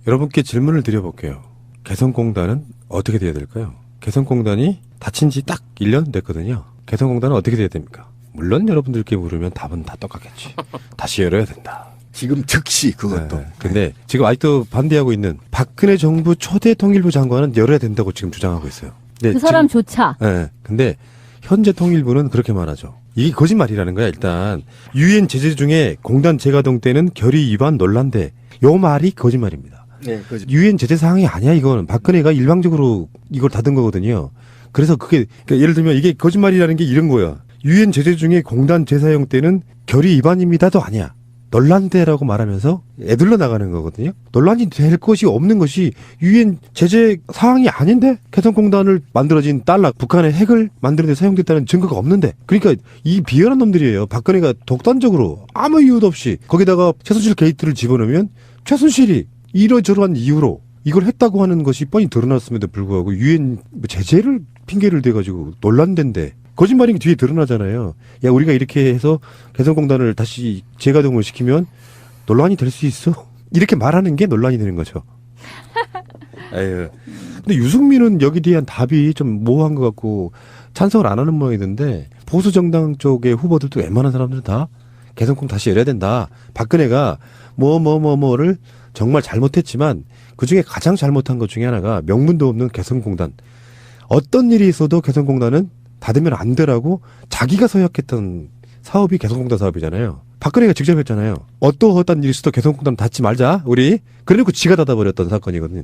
여러분께 질문을 드려볼게요. 개성공단은 어떻게 돼야 될까요? 개성공단이 닫힌 지 딱 1년 됐거든요. 개성공단은 어떻게 돼야 됩니까? 물론 여러분들께 물으면 답은 다 똑같겠지. 다시 열어야 된다. 지금 즉시 그것도. 네. 근데 지금 아직도 반대하고 있는 박근혜 정부 초대 통일부 장관은 열어야 된다고 지금 주장하고 있어요. 그 사람조차. 네. 근데 현재 통일부는 그렇게 말하죠. 이게 거짓말이라는 거야. 일단 유엔 제재 중에 공단 재가동 때는 결의 위반 논란돼. 요 말이 거짓말입니다. 네, 유엔 제재 사항이 아니야. 이건 박근혜가 일방적으로 이걸 닫은 거거든요. 그래서 그게 그러니까 예를 들면 이게 거짓말이라는 게 이런 거야. 유엔 제재 중에 공단 재사용 때는 결의 위반입니다도 아니야. 논란대라고 말하면서 애들러 나가는 거거든요. 논란이 될 것이 없는 것이 유엔 제재 사항이 아닌데 개성공단을 만들어진 달러 북한의 핵을 만드는 데 사용됐다는 증거가 없는데 그러니까 이 비열한 놈들이에요. 박근혜가 독단적으로 아무 이유도 없이 거기다가 최순실 게이트를 집어넣으면 최순실이 이러저러한 이유로 이걸 했다고 하는 것이 뻔히 드러났음에도 불구하고 유엔 제재를 핑계를 대가지고 논란된데 거짓말인 게 뒤에 드러나잖아요. 야, 우리가 이렇게 해서 개성공단을 다시 재가동을 시키면 논란이 될 수 있어? 이렇게 말하는 게 논란이 되는 거죠. 에휴. 근데 유승민은 여기 대한 답이 좀 모호한 것 같고 찬성을 안 하는 모양이던데 보수 정당 쪽의 후보들도 웬만한 사람들은 다 개성공 다시 열어야 된다. 박근혜가 뭐를 정말 잘못했지만 그중에 가장 잘못한 것 중에 하나가 명분도 없는 개성공단. 어떤 일이 있어도 개성공단은 닫으면 안 되라고 자기가 서약했던 사업이 개성공단 사업이잖아요. 박근혜가 직접 했잖아요. 어떠한 일이 있어도 개성공단 닫지 말자 우리. 그래놓고 지가 닫아버렸던 사건이거든요.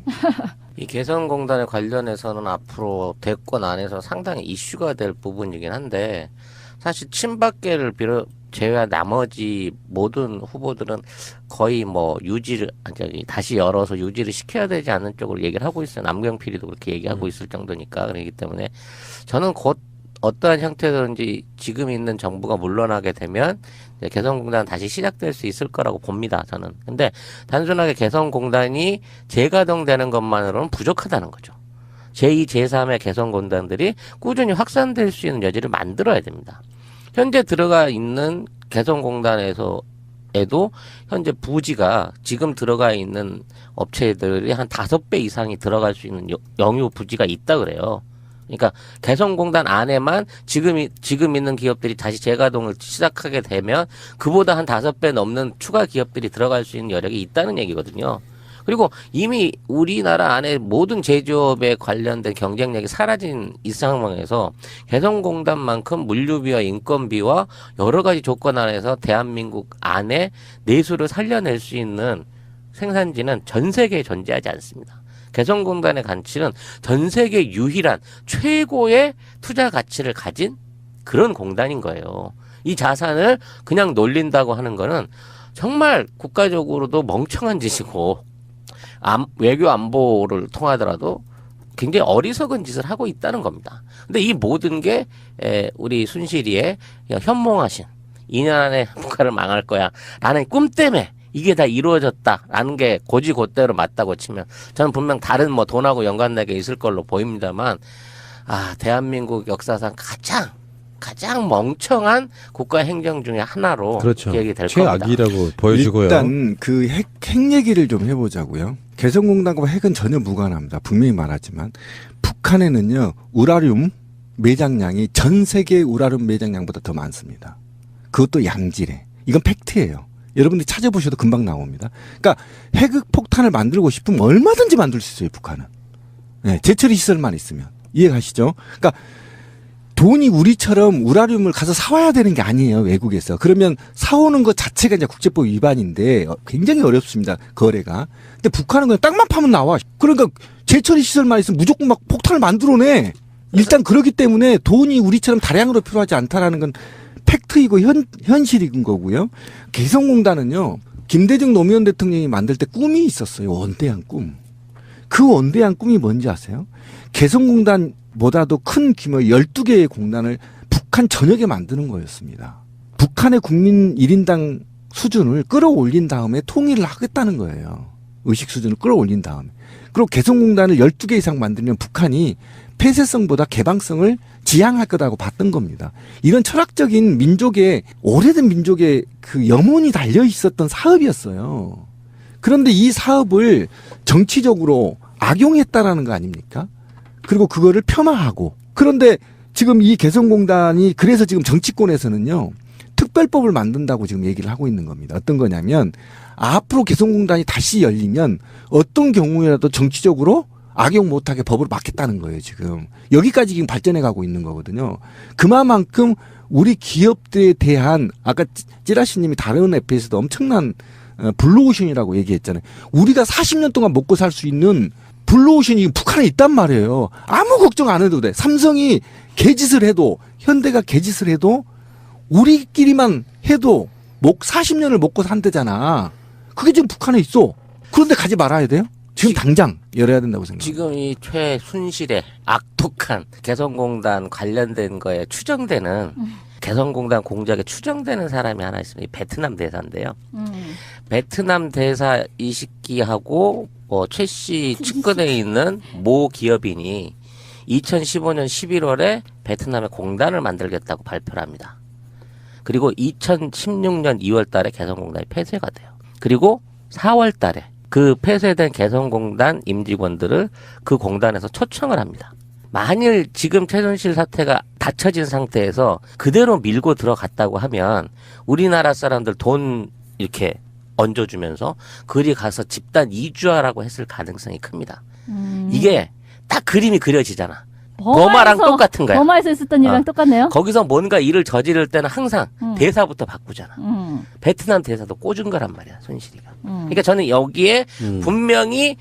이 개성공단에 관련해서는 앞으로 대권 안에서 상당히 이슈가 될 부분이긴 한데 사실 친박계를 제외한 나머지 모든 후보들은 거의 뭐 다시 열어서 유지를 시켜야 되지 않는 쪽으로 얘기를 하고 있어요. 남경필이도 그렇게 얘기하고 있을 정도니까. 그렇기 때문에 저는 곧 어떠한 형태든지 지금 있는 정부가 물러나게 되면 이제 개성공단 다시 시작될 수 있을 거라고 봅니다. 저는. 근데 단순하게 개성공단이 재가동되는 것만으로는 부족하다는 거죠. 제2, 제3의 개성공단들이 꾸준히 확산될 수 있는 여지를 만들어야 됩니다. 현재 들어가 있는 개성공단에도 현재 부지가 지금 들어가 있는 업체들이 한 5배 이상이 들어갈 수 있는 영유 부지가 있다 그래요. 그러니까 개성공단 안에만 지금 있는 기업들이 다시 재가동을 시작하게 되면 그보다 한 5배 넘는 추가 기업들이 들어갈 수 있는 여력이 있다는 얘기거든요. 그리고 이미 우리나라 안에 모든 제조업에 관련된 경쟁력이 사라진 이 상황에서 개성공단만큼 물류비와 인건비와 여러 가지 조건 안에서 대한민국 안에 내수를 살려낼 수 있는 생산지는 전 세계에 존재하지 않습니다. 개성공단의 가치는 전 세계 유일한 최고의 투자 가치를 가진 그런 공단인 거예요. 이 자산을 그냥 놀린다고 하는 거는 정말 국가적으로도 멍청한 짓이고 외교 안보를 통하더라도 굉장히 어리석은 짓을 하고 있다는 겁니다. 근데 이 모든 게 우리 순실이의 현몽하신 2년 안에 북한을 망할 거야 라는 꿈 때문에 이게 다 이루어졌다라는 게 고지고대로 맞다고 치면 저는 분명 다른 뭐 돈하고 연관된 게 있을 걸로 보입니다만 대한민국 역사상 가장 멍청한 국가 행정 중에 하나로 그렇죠. 기억이 될 겁니다. 최악이라고 보여주고요. 일단 그 핵 얘기를 좀 해보자고요. 개성공단과 핵은 전혀 무관합니다. 분명히 말하지만 북한에는요 우라늄 매장량이 전 세계 우라늄 매장량보다 더 많습니다. 그것도 양질의. 이건 팩트예요. 여러분들이 찾아보셔도 금방 나옵니다. 그러니까 핵 폭탄을 만들고 싶으면 얼마든지 만들 수 있어요, 북한은. 네, 재처리 시설만 있으면. 이해가시죠? 그러니까 돈이 우리처럼 우라늄을 가서 사와야 되는 게 아니에요, 외국에서. 그러면 사오는 것 자체가 이제 국제법 위반인데 굉장히 어렵습니다, 거래가. 근데 북한은 그냥 땅만 파면 나와. 그러니까 재처리 시설만 있으면 무조건 막 폭탄을 만들어내. 일단 그렇기 때문에 돈이 우리처럼 다량으로 필요하지 않다라는 건 팩트이고 현실인 거고요. 개성공단은요, 김대중 노무현 대통령이 만들 때 꿈이 있었어요. 원대한 꿈. 그 원대한 꿈이 뭔지 아세요? 개성공단보다도 큰 규모 12개의 공단을 북한 전역에 만드는 거였습니다. 북한의 국민 1인당 수준을 끌어올린 다음에 통일을 하겠다는 거예요. 의식 수준을 끌어올린 다음에. 그리고 개성공단을 12개 이상 만들면 북한이 폐쇄성보다 개방성을 지향할 거라고 봤던 겁니다. 이런 철학적인 오래된 민족의 그 염원이 달려 있었던 사업이었어요. 그런데 이 사업을 정치적으로 악용했다라는 거 아닙니까? 그리고 그거를 폄하하고. 그런데 지금 이 개성공단이 그래서 지금 정치권에서는요. 특별법을 만든다고 지금 얘기를 하고 있는 겁니다. 어떤 거냐면 앞으로 개성공단이 다시 열리면 어떤 경우에라도 정치적으로 악용 못하게 법으로 막겠다는 거예요. 지금 여기까지 지금 발전해 가고 있는 거거든요. 그만큼 우리 기업들에 대한 아까 찌라시님이 다른 에피에서도 엄청난 블루오션이라고 얘기했잖아요. 우리가 40년 동안 먹고 살 수 있는 블루오션이 북한에 있단 말이에요. 아무 걱정 안 해도 돼. 삼성이 개짓을 해도 현대가 개짓을 해도 우리끼리만 해도 40년을 먹고 산대잖아. 그게 지금 북한에 있어. 그런데 가지 말아야 돼요? 지금 당장 열어야 된다고 생각합니다. 지금 이 최순실의 악독한 개성공단 관련된 거에 추정되는 개성공단 공작에 추정되는 사람이 하나 있습니다. 이 베트남 대사인데요. 베트남 대사 이식기하고 최 씨 측근에 있는 모 기업인이 2015년 11월에 베트남에 공단을 만들겠다고 발표를 합니다. 그리고 2016년 2월 달에 개성공단이 폐쇄가 돼요. 그리고 4월 달에 그 폐쇄된 개성공단 임직원들을 그 공단에서 초청을 합니다. 만일 지금 최순실 사태가 닫혀진 상태에서 그대로 밀고 들어갔다고 하면 우리나라 사람들 돈 이렇게 얹어주면서 그리 가서 집단 이주하라고 했을 가능성이 큽니다. 이게 딱 그림이 그려지잖아. 버마랑 똑같은 거야. 버마에서 있었던 일이랑 똑같네요. 거기서 뭔가 일을 저지를 때는 항상 대사부터 바꾸잖아. 베트남 대사도 꽂은 거란 말이야, 순실이가. 그러니까 저는 여기에 분명히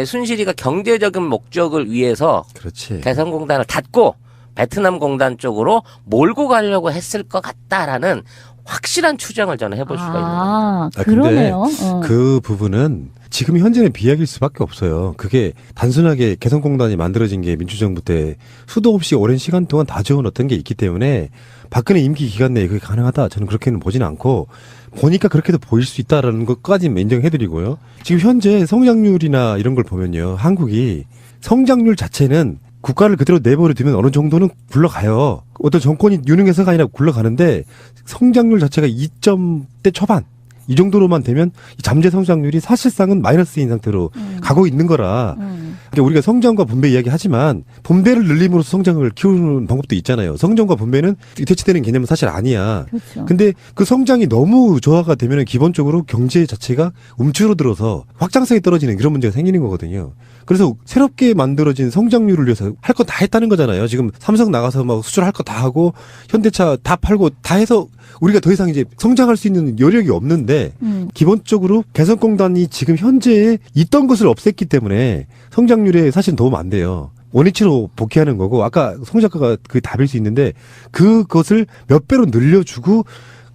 순실이가 경제적인 목적을 위해서 그렇지. 개성공단을 닫고 베트남 공단 쪽으로 몰고 가려고 했을 것 같다라는 확실한 추정을 저는 해볼 수가 있는 겁니다. 그러네요. 그 부분은 지금 현재는 비약일 수밖에 없어요. 그게 단순하게 개성공단이 만들어진 게 민주정부 때 수도 없이 오랜 시간 동안 다 지어놨던 게 있기 때문에 박근혜 임기 기간 내에 그게 가능하다. 저는 그렇게는 보지는 않고 보니까 그렇게도 보일 수 있다라는 것까지는 인정해드리고요. 지금 현재 성장률이나 이런 걸 보면요. 한국이 성장률 자체는 국가를 그대로 내버려 두면 어느 정도는 굴러가요. 어떤 정권이 유능해서가 아니라 굴러가는데 성장률 자체가 2점대 초반 이 정도로만 되면 이 잠재 성장률이 사실상은 마이너스인 상태로 가고 있는 거라. 그러니까 우리가 성장과 분배 이야기하지만 분배를 늘림으로써 성장을 키우는 방법도 있잖아요. 성장과 분배는 대치되는 개념은 사실 아니야. 그렇죠. 근데 그 성장이 너무 저하가 되면 기본적으로 경제 자체가 움츠러들어서 확장성이 떨어지는 그런 문제가 생기는 거거든요. 그래서 새롭게 만들어진 성장률을 위해서 할 거 다 했다는 거잖아요. 지금 삼성 나가서 막 수출할 거 다 하고 현대차 다 팔고 다 해서 우리가 더 이상 이제 성장할 수 있는 여력이 없는데 기본적으로 개성공단이 지금 현재에 있던 것을 없앴기 때문에 성장률에 사실 도움 안 돼요. 원위치로 복귀하는 거고 아까 송 작가가 그 답일 수 있는데 그것을 몇 배로 늘려주고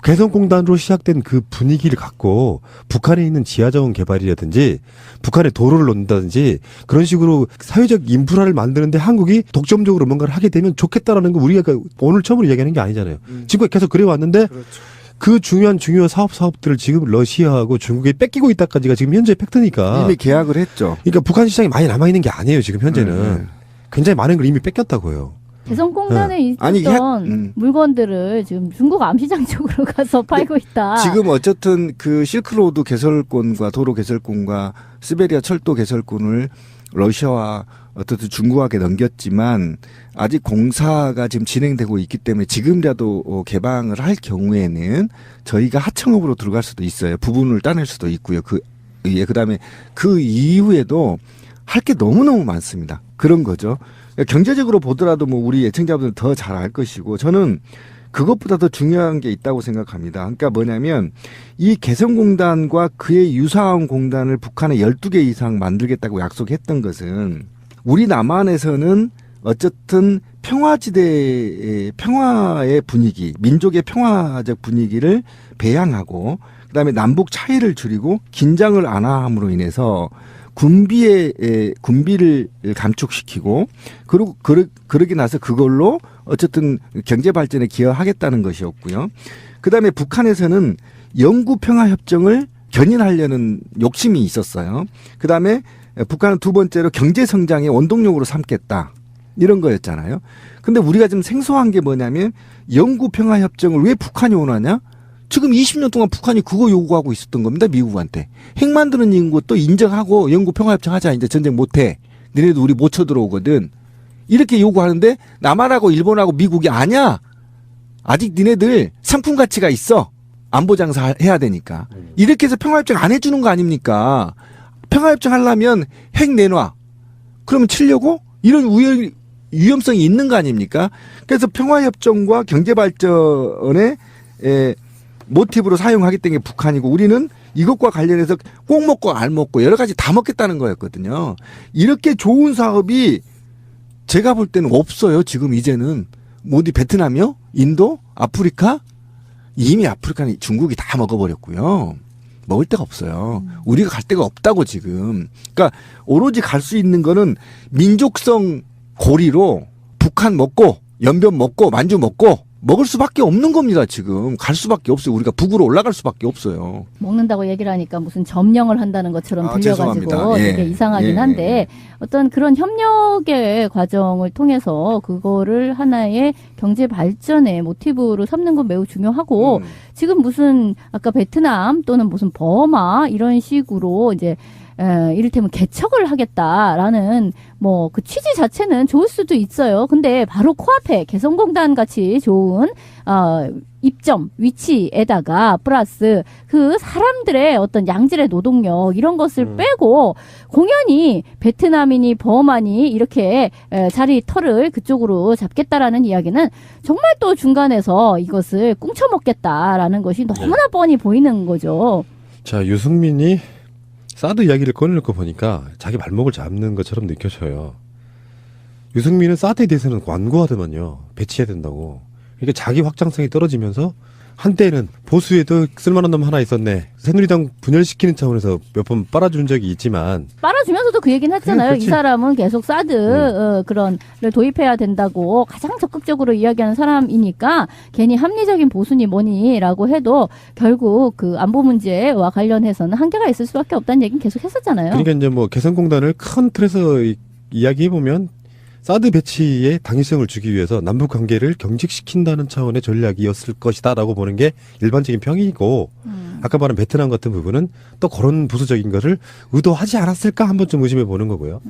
개성공단으로 시작된 그 분위기를 갖고 북한에 있는 지하자원 개발이라든지 북한에 도로를 놓는다든지 그런 식으로 사회적 인프라를 만드는데 한국이 독점적으로 뭔가를 하게 되면 좋겠다라는 거 우리가 오늘 처음으로 이야기하는 게 아니잖아요. 지금까지 계속 그래왔는데 그렇죠. 그 중요한 사업들을 지금 러시아하고 중국에 뺏기고 있다까지가 지금 현재 팩트니까. 이미 계약을 했죠. 그러니까 북한 시장이 많이 남아있는 게 아니에요. 지금 현재는. 네. 굉장히 많은 걸 이미 뺏겼다고요. 개성공단에 아니, 있었던 물건들을 지금 중국 암시장 쪽으로 가서 팔고 있다. 지금 어쨌든 그 실크로드 개설권과 도로 개설권과 시베리아 철도 개설권을 러시아와 어떻든 중국에게 넘겼지만 아직 공사가 지금 진행되고 있기 때문에 지금이라도 개방을 할 경우에는 저희가 하청업으로 들어갈 수도 있어요. 부분을 따낼 수도 있고요. 그다음에 그 이후에도 할 게 너무너무 많습니다. 그런 거죠. 경제적으로 보더라도 뭐 우리 애청자분들 더 잘 알 것이고 저는 그것보다 더 중요한 게 있다고 생각합니다. 그러니까 뭐냐면 이 개성공단과 그의 유사한 공단을 북한에 12개 이상 만들겠다고 약속했던 것은 우리 남한에서는 어쨌든 평화지대의 평화의 분위기, 민족의 평화적 분위기를 배양하고 그다음에 남북 차이를 줄이고 긴장을 완화함으로 인해서 군비를 감축시키고 그리고 그러기 나서 그걸로 어쨌든 경제 발전에 기여하겠다는 것이었고요. 그다음에 북한에서는 영구 평화 협정을 견인하려는 욕심이 있었어요. 그다음에 북한은 두 번째로 경제 성장의 원동력으로 삼겠다. 이런 거였잖아요. 근데 우리가 지금 생소한 게 뭐냐면 영구 평화 협정을 왜 북한이 원하냐? 지금 20년 동안 북한이 그거 요구하고 있었던 겁니다. 미국한테. 핵 만드는 것도 인정하고 영구 평화협정 하자. 이제 전쟁 못해. 너네도 우리 못 쳐들어오거든. 이렇게 요구하는데 남한하고 일본하고 미국이 아니야. 아직 니네들 상품 가치가 있어. 안보 장사 해야 되니까. 이렇게 해서 평화협정 안 해주는 거 아닙니까? 평화협정 하려면 핵 내놔. 그러면 치려고? 이런 위험성이 있는 거 아닙니까? 그래서 평화협정과 경제발전의 모티브로 사용하기 때문에 북한이고 우리는 이것과 관련해서 꼭 먹고 알 먹고 여러 가지 다 먹겠다는 거였거든요. 이렇게 좋은 사업이 제가 볼 때는 없어요. 지금 이제는 어디 베트남이요? 인도? 아프리카? 이미 아프리카는 중국이 다 먹어버렸고요. 먹을 데가 없어요. 우리가 갈 데가 없다고 지금. 그러니까 오로지 갈 수 있는 거는 민족성 고리로 북한 먹고 연변 먹고 만주 먹고 먹을 수밖에 없는 겁니다. 지금 갈 수밖에 없어요. 우리가 북으로 올라갈 수밖에 없어요. 먹는다고 얘기를 하니까 무슨 점령을 한다는 것처럼 아, 들려가지고 죄송합니다. 예. 되게 이상하긴 예, 한데 예. 어떤 그런 협력의 과정을 통해서 그거를 하나의 경제 발전의 모티브로 삼는 건 매우 중요하고 지금 무슨 아까 베트남 또는 무슨 버마 이런 식으로 이제 이를테면 개척을 하겠다라는 뭐 그 취지 자체는 좋을 수도 있어요. 근데 바로 코앞에 개성공단 같이 좋은 입점 위치에다가 플러스 그 사람들의 어떤 양질의 노동력 이런 것을 빼고 공연히 베트남이니 버마니 이렇게 자리 털을 그쪽으로 잡겠다라는 이야기는 정말 또 중간에서 이것을 꿍쳐먹겠다라는 것이 너무나 뻔히 보이는 거죠. 자, 유승민이 사드 이야기를 꺼내놓고 보니까 자기 발목을 잡는 것처럼 느껴져요. 유승민은 사드에 대해서는 완고하더만요. 배치해야 된다고. 그러니까 자기 확장성이 떨어지면서 한때는 보수에도 쓸만한 놈 하나 있었네. 새누리당 분열시키는 차원에서 몇 번 빨아준 적이 있지만 빨아주면서도 그 얘기는 했잖아요. 그렇지. 이 사람은 계속 사드 그런를 도입해야 된다고 가장 적극적으로 이야기하는 사람이니까 괜히 합리적인 보수니 뭐니라고 해도 결국 그 안보 문제와 관련해서는 한계가 있을 수밖에 없다는 얘기는 계속 했었잖아요. 그러니까 이제 뭐 개성공단을 큰 틀에서 이야기해보면 사드 배치에 당위성을 주기 위해서 남북 관계를 경직시킨다는 차원의 전략이었을 것이다라고 보는 게 일반적인 평이고 아까 말한 베트남 같은 부분은 또 그런 부수적인 것을 의도하지 않았을까 한번 좀 의심해 보는 거고요.